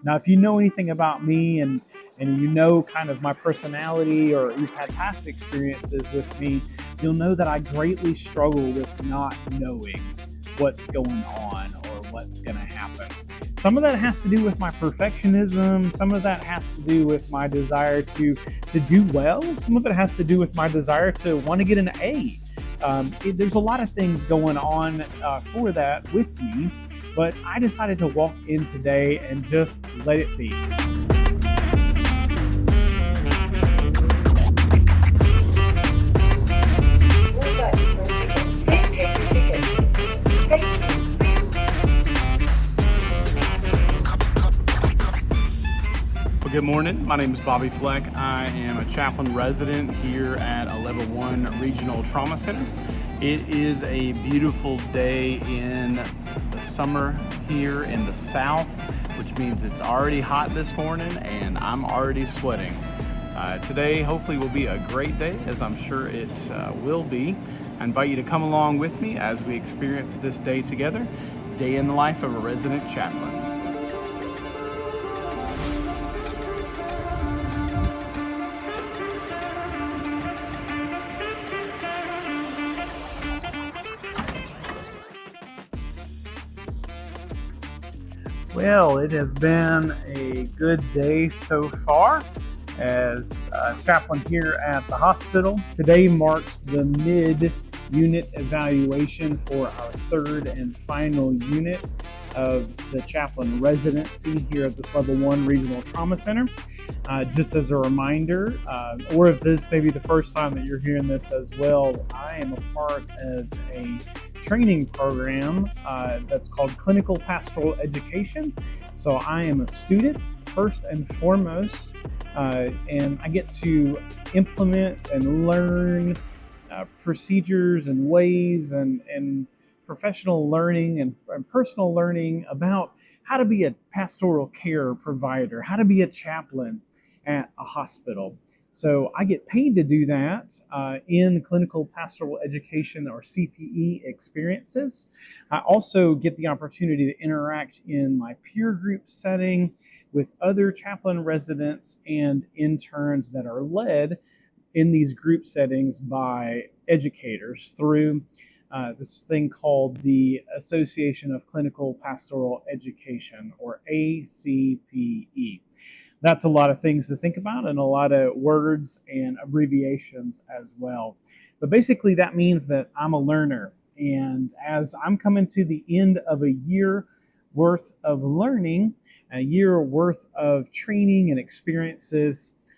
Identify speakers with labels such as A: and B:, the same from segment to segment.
A: Now, if you know anything about me and you know kind of my personality, or you've had past experiences with me, you'll know that I greatly struggle with not knowing what's going on or what's going to happen. Some of that has to do with my perfectionism. Some of that has to do with my desire to do well. Some of it has to do with my desire to want to get an A. There's a lot of things going on for that with me, but I decided to walk in today and just let it be.
B: Good morning. My name is Bobby Fleck. I am a chaplain resident here at a Level 1 Regional Trauma Center. It is a beautiful day in the summer here in the South, which means it's already hot this morning and I'm already sweating. Today hopefully will be a great day, as I'm sure it will be. I invite you to come along with me as we experience this day together, day in the life of a resident chaplain.
A: Well, it has been a good day so far as chaplain here at the hospital. Today marks the mid-unit evaluation for our third and final unit of the chaplain residency here at this Level 1 Regional Trauma Center. Just as a reminder, or if this may be the first time that you're hearing this as well, I am a part of a training program that's called Clinical Pastoral Education. So I am a student first and foremost, and I get to implement and learn procedures and ways and professional learning and personal learning about how to be a pastoral care provider, how to be a chaplain at a hospital. So I get paid to do that in clinical pastoral education, or CPE experiences. I also get the opportunity to interact in my peer group setting with other chaplain residents and interns that are led in these group settings by educators through this thing called the Association of Clinical Pastoral Education, or ACPE. That's a lot of things to think about and a lot of words and abbreviations as well. But basically that means that I'm a learner. And as I'm coming to the end of a year worth of learning, a year worth of training and experiences,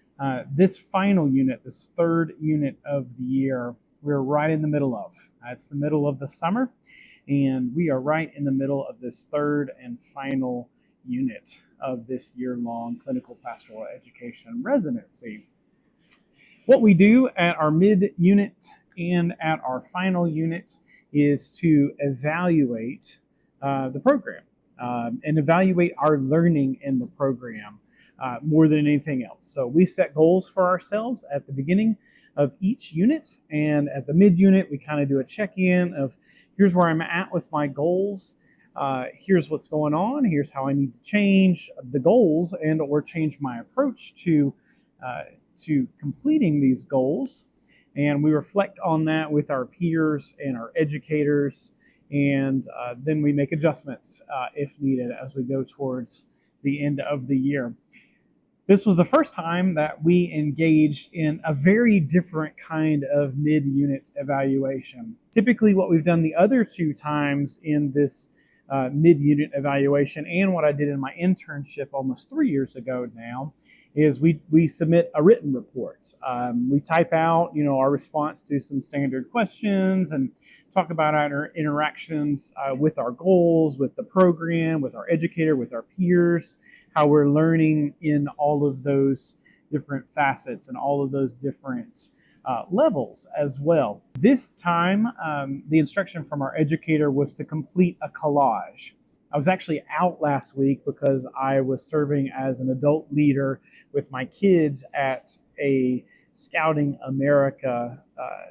A: this final unit, this third unit of the year, we're right in the middle of. It's the middle of the summer, and we are right in the middle of this third and final unit of this year-long clinical pastoral education residency. What we do at our mid-unit and at our final unit is to evaluate the program and evaluate our learning in the program more than anything else. So we set goals for ourselves at the beginning of each unit, and at the mid-unit we kind of do a check-in of here's where I'm at with my goals. Here's what's going on. Here's how I need to change the goals and or change my approach to completing these goals. And we reflect on that with our peers and our educators, and then we make adjustments if needed as we go towards the end of the year. This was the first time that we engaged in a very different kind of mid-unit evaluation. Typically what we've done the other two times in this mid-unit evaluation, and what I did in my internship almost 3 years ago now, is we submit a written report. We type out, our response to some standard questions and talk about our interactions with our goals, with the program, with our educator, with our peers, how we're learning in all of those different facets and all of those different levels as well. This time, the instruction from our educator was to complete a collage. I was actually out last week because I was serving as an adult leader with my kids at a Scouting America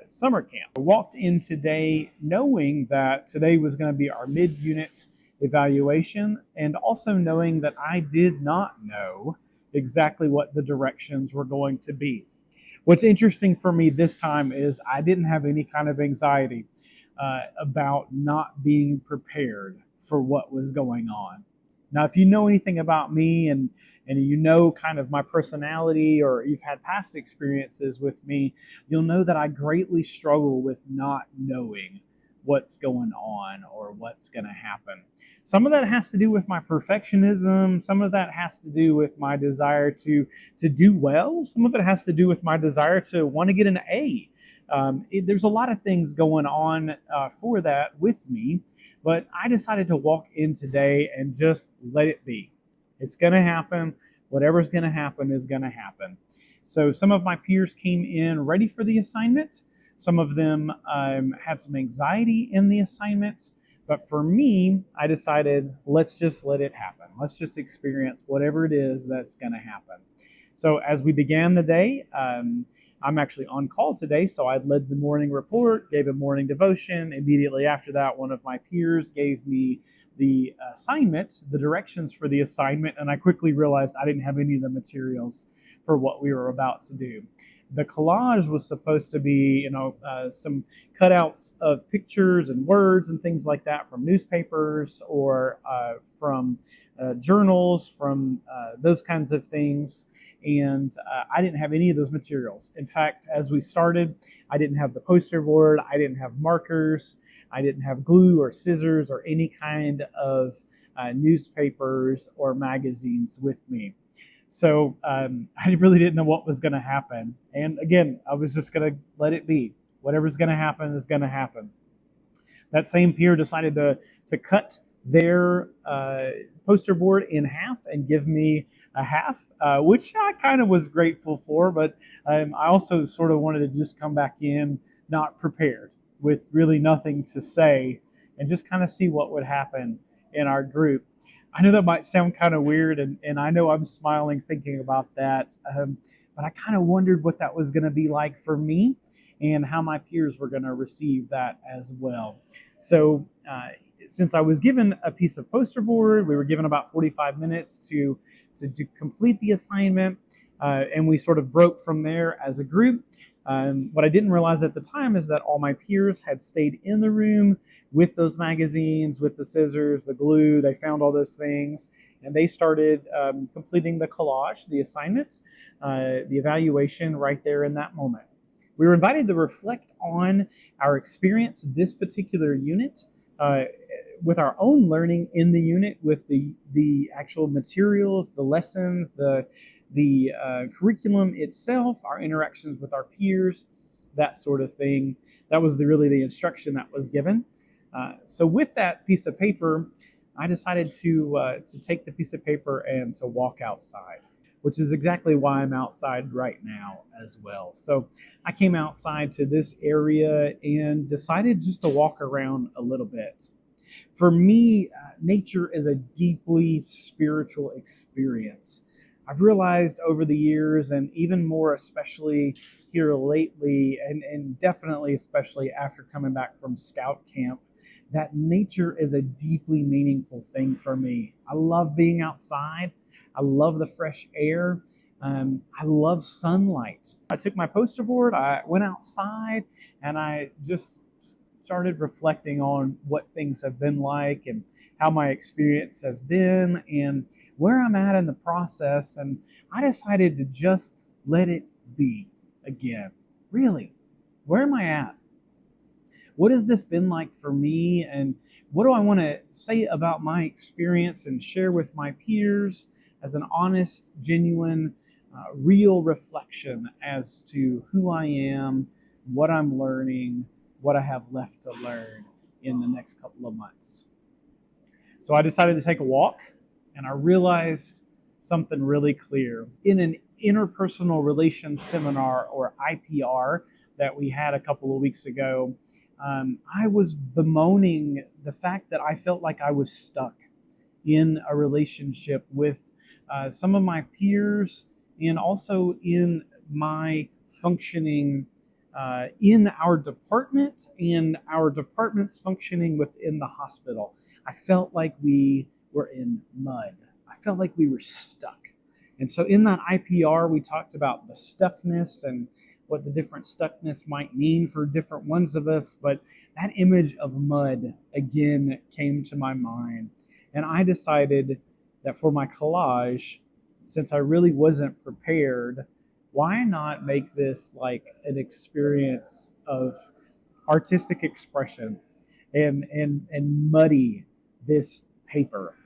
A: summer camp. I walked in today knowing that today was going to be our mid-unit evaluation, and also knowing that I did not know exactly what the directions were going to be. What's interesting for me this time is I didn't have any kind of anxiety about not being prepared for what was going on. Now, if you know anything about me and you know kind of my personality, or you've had past experiences with me, you'll know that I greatly struggle with not knowing what's going on or what's going to happen. Some of that has to do with my perfectionism. Some of that has to do with my desire to do well. Some of it has to do with my desire to want to get an A. There's a lot of things going on for that with me, but I decided to walk in today and just let it be. It's going to happen. Whatever's going to happen is going to happen. So some of my peers came in ready for the assignment. Some of them had some anxiety in the assignment. But for me, I decided, let's just let it happen. Let's just experience whatever it is that's going to happen. So as we began the day, I'm actually on call today, so I led the morning report, gave a morning devotion. Immediately after that, one of my peers gave me the assignment, the directions for the assignment, and I quickly realized I didn't have any of the materials for what we were about to do. The collage was supposed to be, some cutouts of pictures and words and things like that from newspapers or from journals, from those kinds of things. And I didn't have any of those materials. In fact, as we started, I didn't have the poster board. I didn't have markers. I didn't have glue or scissors or any kind of newspapers or magazines with me. So I really didn't know what was going to happen. And again, I was just going to let it be. Whatever's going to happen is going to happen. That same peer decided to cut their poster board in half and give me a half, which I kind of was grateful for. But I also sort of wanted to just come back in not prepared, with really nothing to say, and just kind of see what would happen in our group. I know that might sound kind of weird, and I know I'm smiling thinking about that, but I kind of wondered what that was going to be like for me and how my peers were going to receive that as well. So since I was given a piece of poster board, we were given about 45 minutes to complete the assignment, and we sort of broke from there as a group. What I didn't realize at the time is that all my peers had stayed in the room with those magazines, with the scissors, the glue. They found all those things, and they started completing the collage, the assignment, the evaluation right there in that moment. We were invited to reflect on our experience this particular unit, with our own learning in the unit, with the actual materials, the lessons, the curriculum itself, our interactions with our peers, that sort of thing. That was really the instruction that was given. So with that piece of paper, I decided to take the piece of paper and to walk outside, which is exactly why I'm outside right now as well. So I came outside to this area and decided just to walk around a little bit. For me, nature is a deeply spiritual experience. I've realized over the years, and even more especially here lately, and definitely especially after coming back from scout camp, that nature is a deeply meaningful thing for me. I love being outside. I love the fresh air. I love sunlight. I took my poster board, I went outside, and I just started reflecting on what things have been like and how my experience has been and where I'm at in the process. And I decided to just let it be again. Really, where am I at? What has this been like for me? And what do I want to say about my experience and share with my peers as an honest, genuine, real reflection as to who I am, what I'm learning, what I have left to learn in the next couple of months. So I decided to take a walk, and I realized something really clear. In an interpersonal relations seminar, or IPR, that we had a couple of weeks ago, I was bemoaning the fact that I felt like I was stuck in a relationship with some of my peers, and also in my functioning in our department and our departments functioning within the hospital. I felt like we were in mud. I felt like we were stuck. And so in that IPR, we talked about the stuckness and what the different stuckness might mean for different ones of us. But that image of mud again came to my mind. And I decided that for my collage, since I really wasn't prepared, why not make this like an experience of artistic expression and muddy this paper?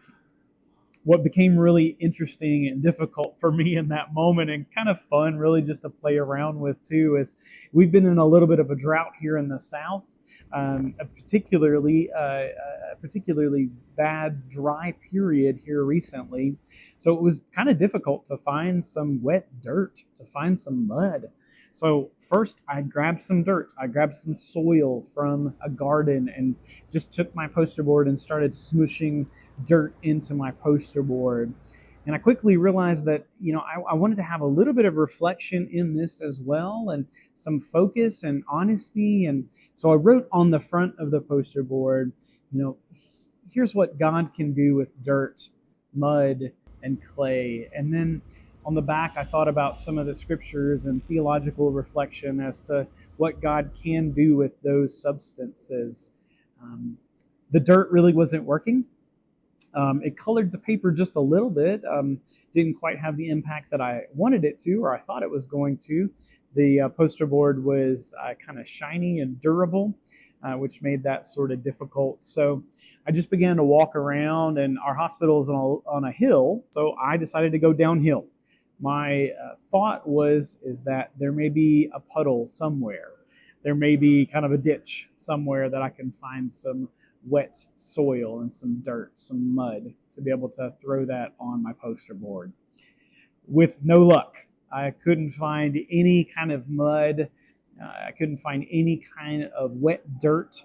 A: What became really interesting and difficult for me in that moment, and kind of fun really just to play around with too, is we've been in a little bit of a drought here in the South, a particularly bad dry period here recently. So it was kind of difficult to find some wet dirt, to find some mud. So first I grabbed some dirt. I grabbed some soil from a garden and just took my poster board and started smooshing dirt into my poster board. And I quickly realized that, I wanted to have a little bit of reflection in this as well, and some focus and honesty. And so I wrote on the front of the poster board, here's what God can do with dirt, mud, and clay. And then on the back, I thought about some of the scriptures and theological reflection as to what God can do with those substances. The dirt really wasn't working. It colored the paper just a little bit. Didn't quite have the impact that I wanted it to, or I thought it was going to. The poster board was kind of shiny and durable, which made that sort of difficult. So I just began to walk around, and our hospital is on a hill, so I decided to go downhill. My thought is that there may be a puddle somewhere. There may be kind of a ditch somewhere that I can find some wet soil and some dirt, some mud, to be able to throw that on my poster board. With no luck, I couldn't find any kind of mud. I couldn't find any kind of wet dirt.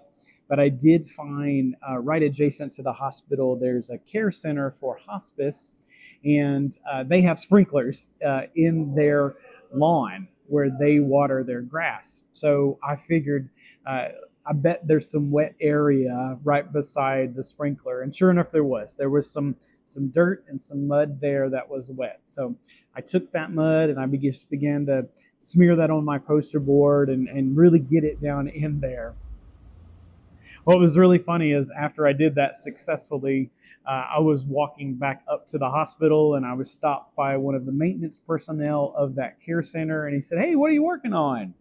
A: But I did find right adjacent to the hospital, there's a care center for hospice, and they have sprinklers in their lawn where they water their grass. So I figured, I bet there's some wet area right beside the sprinkler. And sure enough, there was. There was some dirt and some mud there that was wet. So I took that mud and I just began to smear that on my poster board and really get it down in there. What was really funny is after I did that successfully, I was walking back up to the hospital and I was stopped by one of the maintenance personnel of that care center. And he said, "Hey, what are you working on?"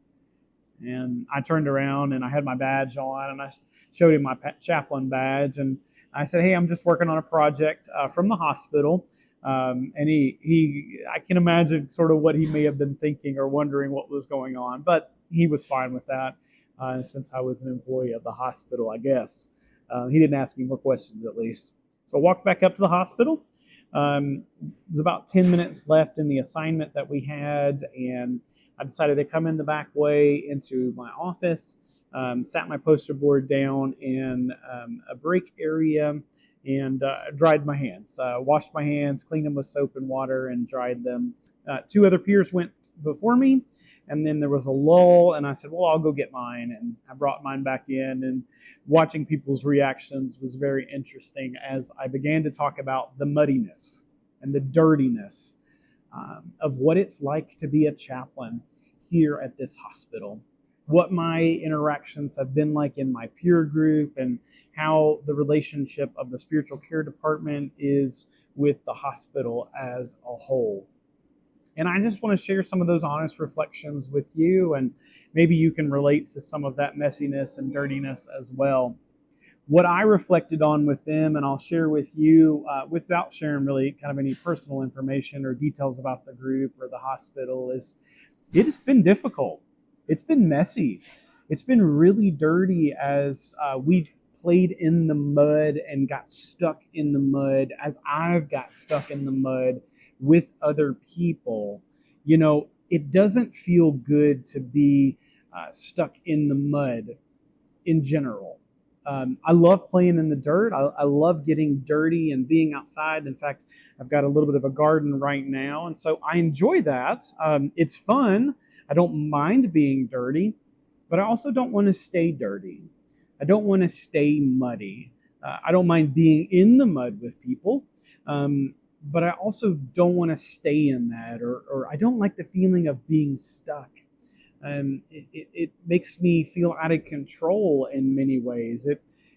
A: And I turned around and I had my badge on and I showed him my chaplain badge. And I said, "Hey, I'm just working on a project from the hospital." And I can imagine sort of what he may have been thinking or wondering what was going on, but he was fine with that. Since I was an employee of the hospital, I guess. He didn't ask me more questions, at least. So I walked back up to the hospital. It was about 10 minutes left in the assignment that we had, and I decided to come in the back way into my office, sat my poster board down in a break area, and dried my hands. Washed my hands, cleaned them with soap and water, and dried them. Two other peers went before me, and then there was a lull, and I said, "Well, I'll go get mine," and I brought mine back in, and watching people's reactions was very interesting as I began to talk about the muddiness and the dirtiness of what it's like to be a chaplain here at this hospital, what my interactions have been like in my peer group, and how the relationship of the spiritual care department is with the hospital as a whole. And I just want to share some of those honest reflections with you, and maybe you can relate to some of that messiness and dirtiness as well. What I reflected on with them, and I'll share with you without sharing really kind of any personal information or details about the group or the hospital, is it's been difficult. It's been messy. It's been really dirty as we've played in the mud and got stuck in the mud, as I've got stuck in the mud with other people. It doesn't feel good to be stuck in the mud in general. I love playing in the dirt. I love getting dirty and being outside. In fact, I've got a little bit of a garden right now, and so I enjoy that. It's fun. I don't mind being dirty. but I also don't want to stay dirty. I don't want to stay muddy. I don't mind being in the mud with people, but I also don't want to stay in that, or I don't like the feeling of being stuck. It makes me feel out of control in many ways.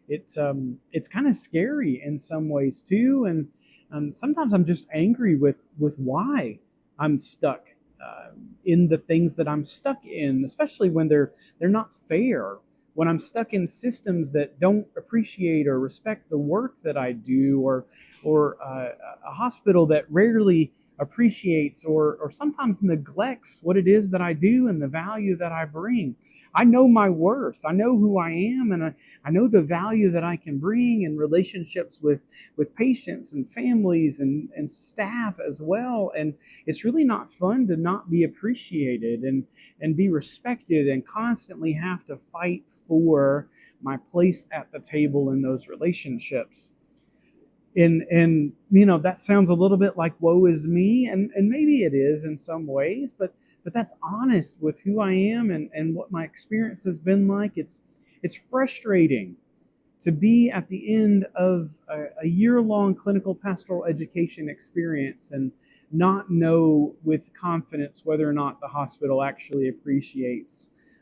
A: It's kind of scary in some ways too, and sometimes I'm just angry with why I'm stuck in the things that I'm stuck in, especially when they're not fair. When I'm stuck in systems that don't appreciate or respect the work that I do, or a hospital that rarely appreciates or sometimes neglects what it is that I do and the value that I bring. I know my worth. I know who I am, and I know the value that I can bring in relationships with patients and families and staff as well. And it's really not fun to not be appreciated and be respected and constantly have to fight for my place at the table in those relationships. And that sounds a little bit like woe is me, and maybe it is in some ways, but that's honest with who I am and what my experience has been like. It's frustrating to be at the end of a year-long clinical pastoral education experience and not know with confidence whether or not the hospital actually appreciates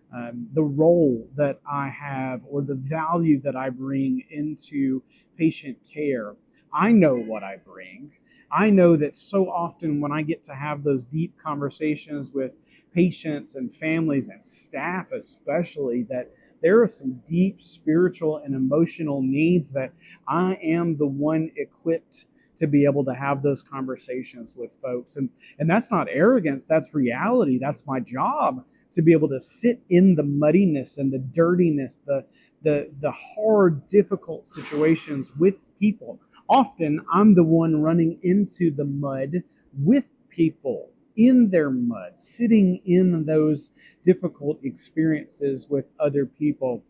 A: the role that I have or the value that I bring into patient care. I know what I bring. I know that so often when I get to have those deep conversations with patients and families and staff especially, that there are some deep spiritual and emotional needs that I am the one equipped to be able to have those conversations with folks. And that's not arrogance, that's reality. That's my job, to be able to sit in the muddiness and the dirtiness, the hard, difficult situations with people. Often I'm the one running into the mud with people in their mud, sitting in those difficult experiences with other people.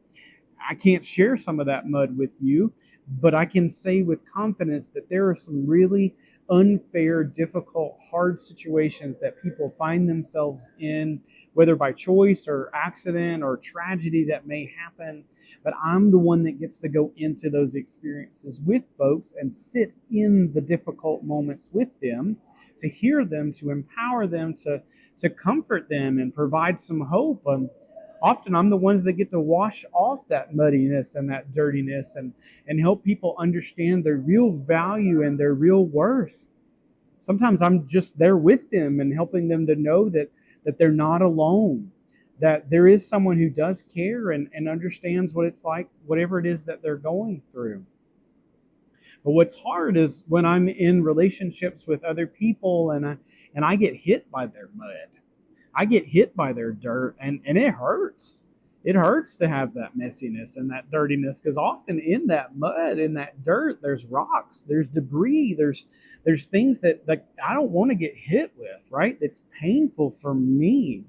A: I can't share some of that mud with you, but I can say with confidence that there are some really unfair, difficult, hard situations that people find themselves in, whether by choice or accident or tragedy that may happen. But I'm the one that gets to go into those experiences with folks and sit in the difficult moments with them, to hear them, to empower them, to comfort them and provide some hope. Often I'm the ones that get to wash off that muddiness and that dirtiness and help people understand their real value and their real worth. Sometimes I'm just there with them and helping them to know that they're not alone, that there is someone who does care and understands what it's like, whatever it is that they're going through. But what's hard is when I'm in relationships with other people and I get hit by their mud. I get hit by their dirt, and it hurts. It hurts to have that messiness and that dirtiness, because often in that mud, in that dirt, there's rocks, there's debris, there's things that I don't want to get hit with, right? It's painful for me.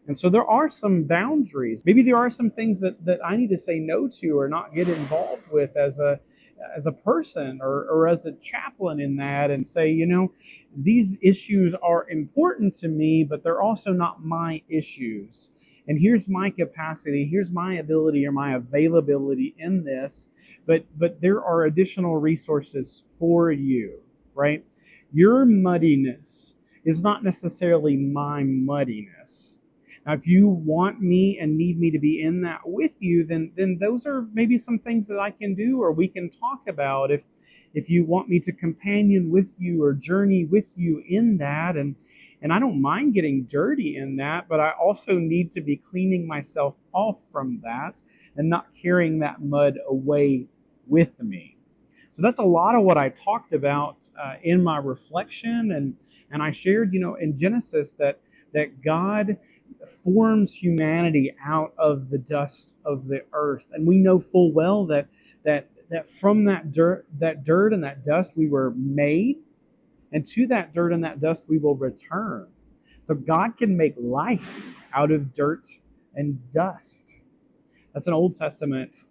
A: And so there are some boundaries. Maybe there are some things that I need to say no to or not get involved with as a person or as a chaplain in that, and say, these issues are important to me, but they're also not my issues. And here's my capacity, here's my ability or my availability in this, but there are additional resources for you, right? Your muddiness is not necessarily my muddiness. Now, if you want me and need me to be in that with you, then those are maybe some things that I can do or we can talk about. If you want me to companion with you or journey with you in that, and I don't mind getting dirty in that, but I also need to be cleaning myself off from that and not carrying that mud away with me. So that's a lot of what I talked about in my reflection, and I shared, in Genesis that God forms humanity out of the dust of the earth, and we know full well that from that dirt and that dust we were made, and to that dirt and that dust we will return. So God can make life out of dirt and dust. That's an Old Testament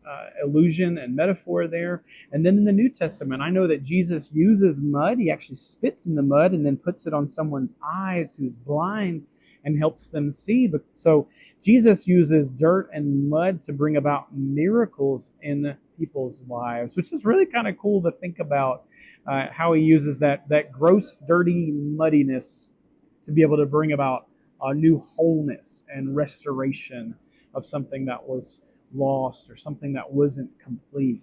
A: allusion and metaphor there. And then in the New Testament, I know that Jesus uses mud. He actually spits in the mud and then puts it on someone's eyes who's blind and helps them see. But so Jesus uses dirt and mud to bring about miracles in people's lives, which is really kind of cool to think about how he uses that gross, dirty muddiness to be able to bring about a new wholeness and restoration of something that was lost or something that wasn't complete.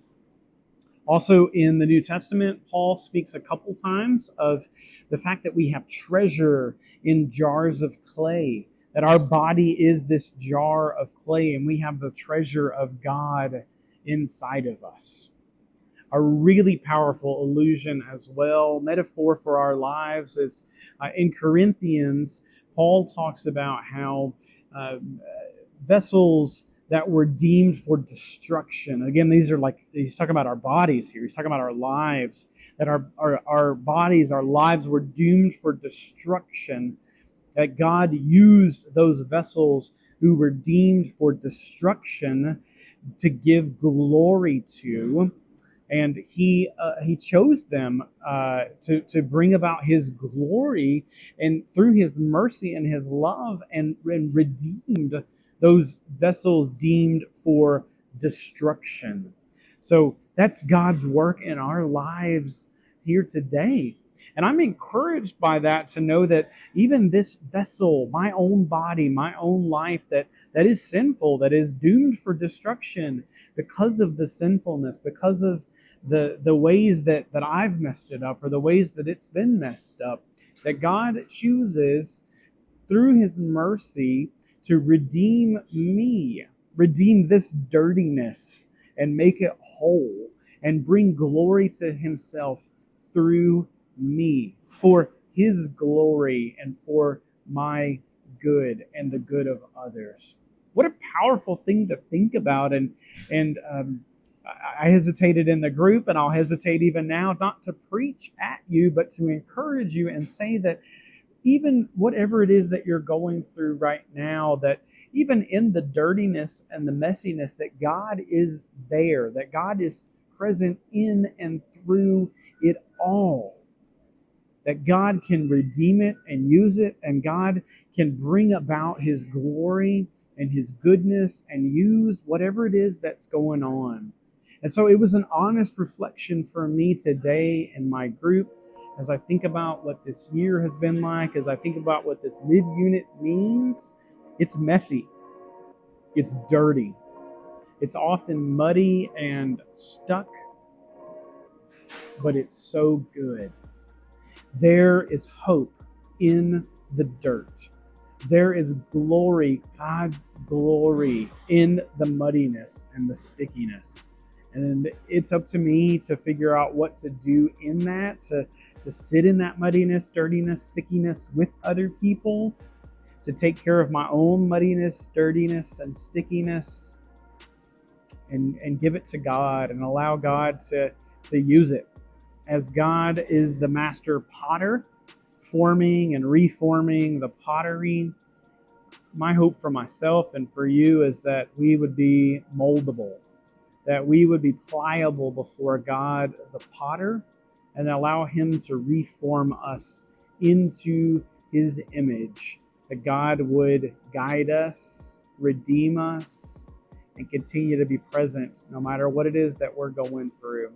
A: Also in the New Testament, Paul speaks a couple times of the fact that we have treasure in jars of clay, that our body is this jar of clay and we have the treasure of God inside of us. A really powerful allusion as well, metaphor for our lives is in Corinthians, Paul talks about how vessels that were deemed for destruction. Again, he's talking about our bodies here. He's talking about our lives, that our bodies, our lives were doomed for destruction, that God used those vessels who were deemed for destruction to give glory to. And he chose them to bring about his glory, and through his mercy and his love, and redeemed those vessels deemed for destruction. So that's God's work in our lives here today. And I'm encouraged by that, to know that even this vessel, my own body, my own life, that is sinful, that is doomed for destruction because of the sinfulness, because of the ways that I've messed it up, or the ways that it's been messed up, that God chooses through his mercy to redeem me, redeem this dirtiness and make it whole and bring glory to himself through me, for his glory and for my good and the good of others. What a powerful thing to think about. And I hesitated in the group, and I'll hesitate even now, not to preach at you, but to encourage you and say that even whatever it is that you're going through right now, that even in the dirtiness and the messiness, that God is there, that God is present in and through it all, that God can redeem it and use it, and God can bring about his glory and his goodness and use whatever it is that's going on. And so it was an honest reflection for me today in my group, as I think about what this year has been like, as I think about what this mid-unit means. It's messy. It's dirty. It's often muddy and stuck, but it's so good. There is hope in the dirt. There is glory, God's glory, in the muddiness and the stickiness. And it's up to me to figure out what to do in that, to sit in that muddiness, dirtiness, stickiness with other people, to take care of my own muddiness, dirtiness, and stickiness, and give it to God and allow God to use it. As God is the master potter, forming and reforming the pottery, my hope for myself and for you is that we would be moldable, that we would be pliable before God the potter, and allow him to reform us into his image, that God would guide us, redeem us, and continue to be present no matter what it is that we're going through.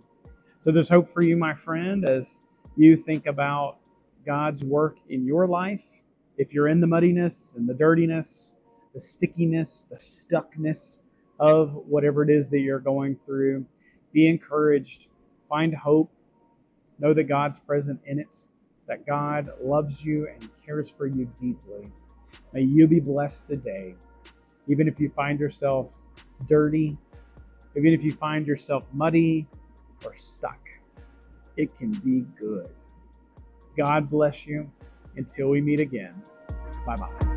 A: So there's hope for you, my friend, as you think about God's work in your life. If you're in the muddiness and the dirtiness, the stickiness, the stuckness of whatever it is that you're going through, be encouraged, find hope, know that God's present in it, that God loves you and cares for you deeply. May you be blessed today, even if you find yourself dirty, even if you find yourself muddy or stuck. It can be good. God bless you. Until we meet again. Bye-bye.